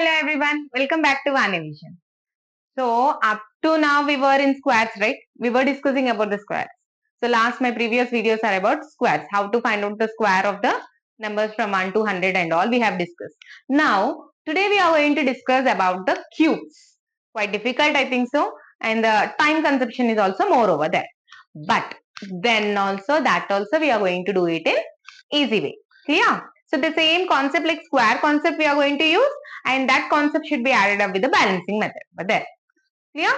Hello everyone, welcome back to Vanivision. So up to now we were in squares, right? We were discussing about the squares. So my previous videos are about squares, how to find out the square of the numbers from 1 to 100 and all we have discussed. Now today we are going to discuss about the cubes. Quite difficult I think so, and the time consumption is also more over there. But then also we are going to do it in easy way. Clear? So the same concept like square concept we are going to use, and that concept should be added up with the balancing method. But there, clear?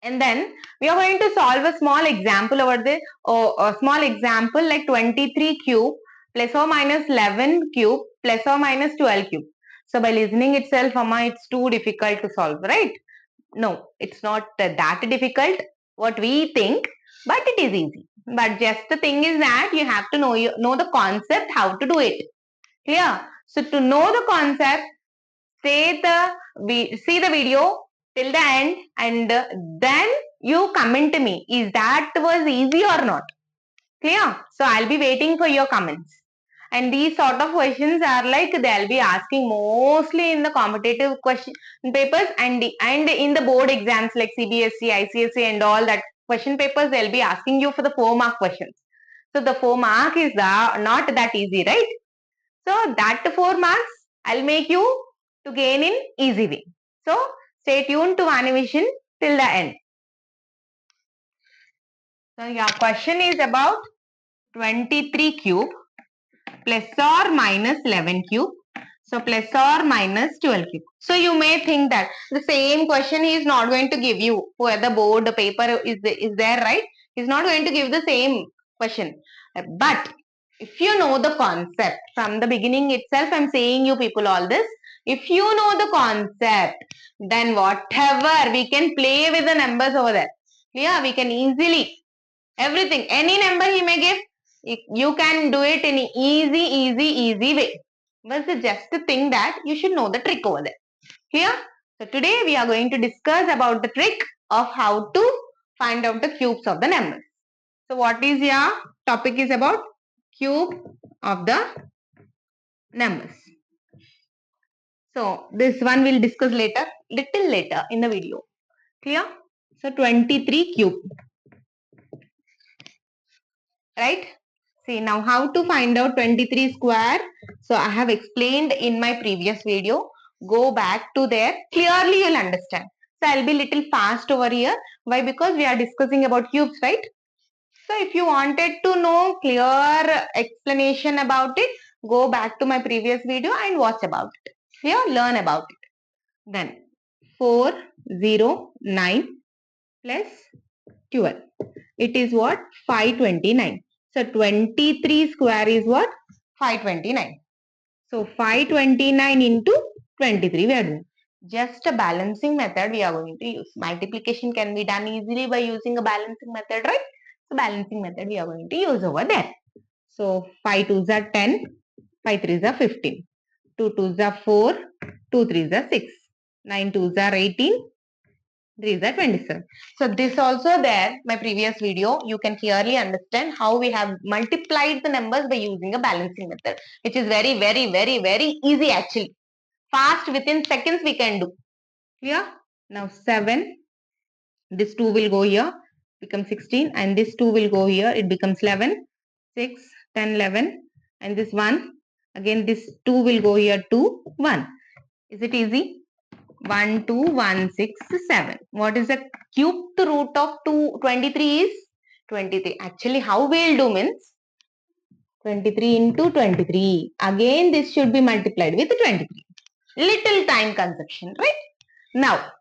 And then we are going to solve a small example over the a small example like 23 cube plus or minus 11 cube plus or minus 12 cube. So by listening itself, Amma, it's too difficult to solve, right? No, it's not that difficult what we think, but it is easy. But just the thing is that you have to know the concept how to do it. Clear? So to know the concept, see the video till the end, and then you comment to me, is that was easy or not? Clear? So I'll be waiting for your comments. And these sort of questions are like they'll be asking mostly in the competitive question papers and in the board exams like CBSE, ICSE and all that question papers, they'll be asking you for the 4-mark questions. So the 4-mark is not that easy, right? So that 4 marks I'll make you to gain in easy way. So stay tuned to Vanivision till the end. So your question is about 23 cube plus or minus 11 cube. So plus or minus 12 cube. So you may think that the same question he is not going to give you where the board, the paper is there, right? He's not going to give the same question. But if you know the concept from the beginning itself, I'm saying you people all this. If you know the concept, then whatever we can play with the numbers over there. Yeah, we can easily everything, any number he may give, you can do it in easy way. But just the thing that you should know the trick over there. Clear? So today we are going to discuss about the trick of how to find out the cubes of the numbers. So what is your topic is about? Cube of the numbers. So this one we'll discuss little later in the video. Clear? So 23 cube. Right? See now how to find out 23 square. So I have explained in my previous video. Go back to there. Clearly you'll understand. So I'll be little fast over here. Why? Because we are discussing about cubes, right? So if you wanted to know clear explanation about it, go back to my previous video and watch about it. Here, learn about it. Then 409 plus 12. It is what? 529. So 23 square is what? 529. So 529 into 23 we are doing. Just a balancing method we are going to use. Multiplication can be done easily by using a balancing method, right? So balancing method we are going to use over there. So 5 2s are 10, 5 3s are 15, 2 2s are 4, 2 3s are 6, 9 2s are 18, 3s are 27. So this also there, my previous video, you can clearly understand how we have multiplied the numbers by using a balancing method, which is very easy actually. Fast, within seconds we can do. Clear? Now 7, this 2 will go here, become 16, and this 2 will go here, it becomes 11, 6, 10, 11, and this 1, again this 2 will go here, 2, 1. Is it easy? 1, 2, 1, 6, 7. What is the cubed root of 23 is? 23. Actually, how we'll do means 23 into 23. Again, this should be multiplied with 23. Little time consumption, right? Now,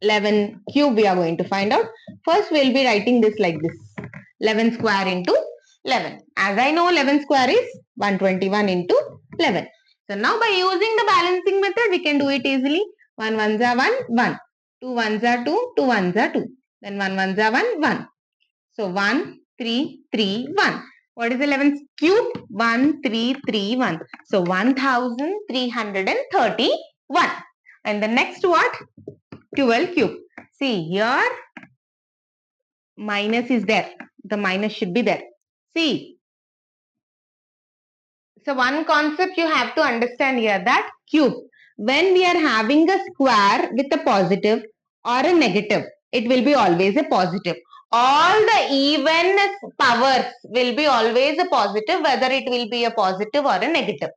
11 cube we are going to find out. First, we'll be writing this like this. 11 square into 11. As I know, 11 square is 121 into 11. So now by using the balancing method, we can do it easily. 1 1s are 1, 1. 2 1s are 2, 2 1s are 2. Then 1 1s are 1, 1. So 1, 3, 3, 1. What is 11's cube? 1, 3, 3, 1. So 1331. And the next what? 12 cube. See here, minus is there. The minus should be there. See. So one concept you have to understand here, that cube. when we are having a square with a positive or a negative, it will be always a positive. All the even powers will be always a positive, whether it will be a positive or a negative.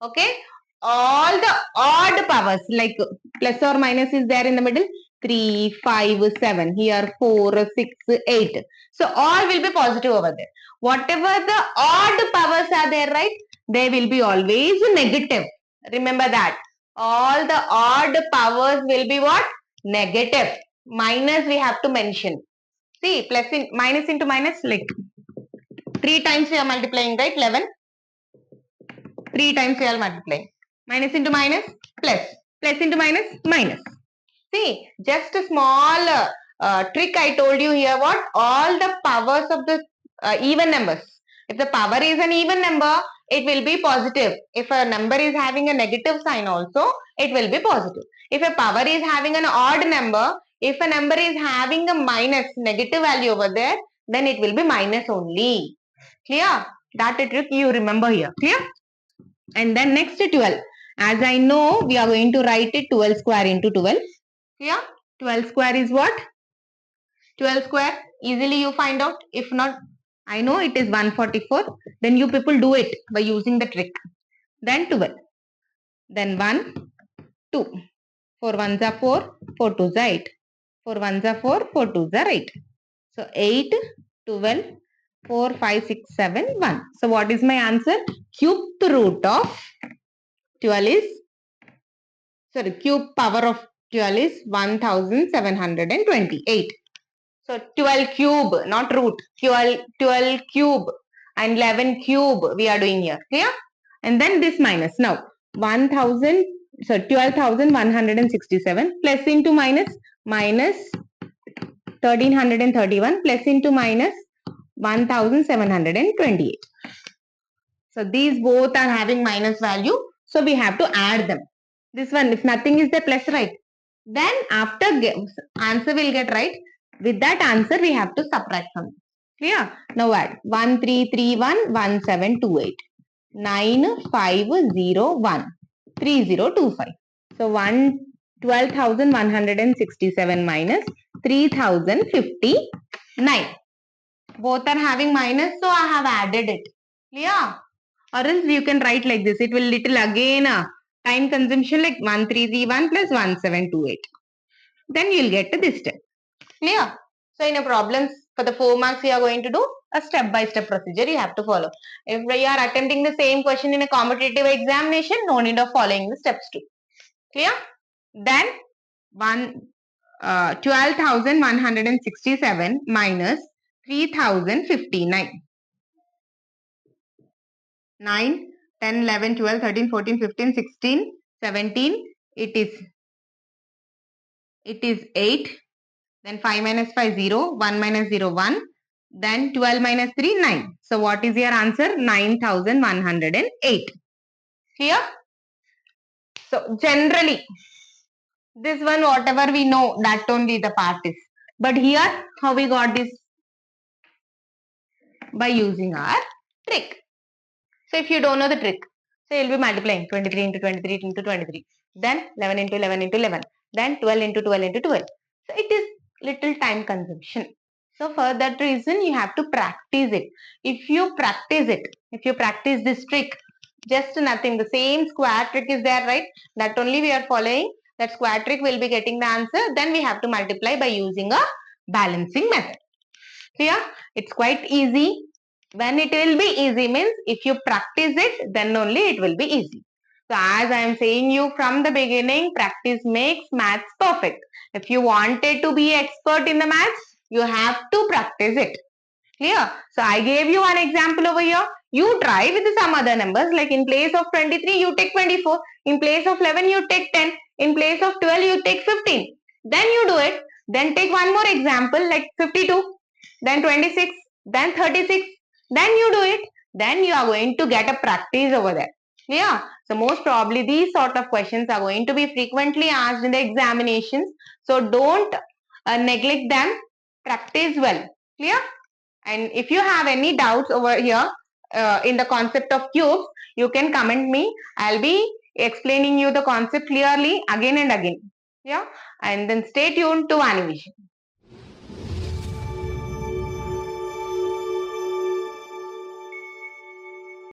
Okay, all the odd powers like plus or minus is there in the middle. 3, 5, 7, here 4, 6, 8. So all will be positive over there. Whatever the odd powers are there, right, they will be always negative. Remember that. All the odd powers will be what? Negative. Minus we have to mention. See, plus in minus into minus, like 3 times we are multiplying, right? 11. 3 times we are multiplying. Minus into minus, plus. Plus into minus, minus. See, just a small trick I told you here. What? All the powers of the even numbers. If the power is an even number, it will be positive. If a number is having a negative sign also, it will be positive. If a power is having an odd number, if a number is having a minus negative value over there, then it will be minus only. Clear? That trick you remember here. Clear? And then next 12. As I know, we are going to write it 12 square into 12. Yeah, 12 square is what? 12 square. Easily you find out. If not, I know it is 144. Then you people do it by using the trick. Then 12. Then 1, 2. 4 1s are 4. 4 2s are 8. 4 1s are 4. 4 2s are 8. So 8, 12, 4, 5, 6, 7, 1. So what is my answer? Cube root of 12 is, sorry, cube power of 12 is 1728. So 12 cube, not root. 12 cube and 11 cube we are doing here. Clear? And then this minus. Now 1000, so 12,167 plus into minus, minus 1331 plus into minus 1728. So these both are having minus value. So we have to add them. This one, if nothing is there, plus, right? Then after answer will get right. With that answer, we have to subtract from it. Clear? Now add 1331 1728 9501 3025. So 12,167 minus 3059. Both are having minus, so I have added it. Clear? Or else you can write like this. It will little again time consumption like 1331 plus 1728. Then you will get to this step. Clear? So in a problems for the 4 marks we are going to do a step-by-step procedure you have to follow. If we are attempting the same question in a competitive examination, no need of following the steps too. Clear? Then 12,167 minus 3,059. 9, 10, 11, 12, 13, 14, 15, 16, 17. It is 8. Then 5 minus 5, 0. 1 minus 0, 1. Then 12 minus 3, 9. So what is your answer? 9,108. Clear? So generally, this one whatever we know, that only the part is. But here, how we got this? By using our trick. So if you don't know the trick, so you'll be multiplying 23 into 23 into 23. Then 11 into 11 into 11. Then 12 into 12 into 12. So it is little time consumption. So for that reason, you have to practice it. If you practice this trick, just nothing. The same square trick is there, right? That only we are following. That square trick will be getting the answer. Then we have to multiply by using a balancing method. Clear? It's quite easy. When it will be easy means if you practice it, then only it will be easy. So as I am saying you from the beginning, practice makes maths perfect. If you wanted to be expert in the maths, you have to practice it. Clear? So I gave you one example over here. You try with some other numbers, like in place of 23, you take 24. In place of 11, you take 10. In place of 12, you take 15. Then you do it. Then take one more example like 52. Then 26. Then 36. Then you do it. Then you are going to get a practice over there. Yeah. So most probably these sort of questions are going to be frequently asked in the examinations. So don't neglect them. Practice well. Clear? And if you have any doubts over here in the concept of cubes, you can comment me. I'll be explaining you the concept clearly again and again. Yeah, and then stay tuned to animation.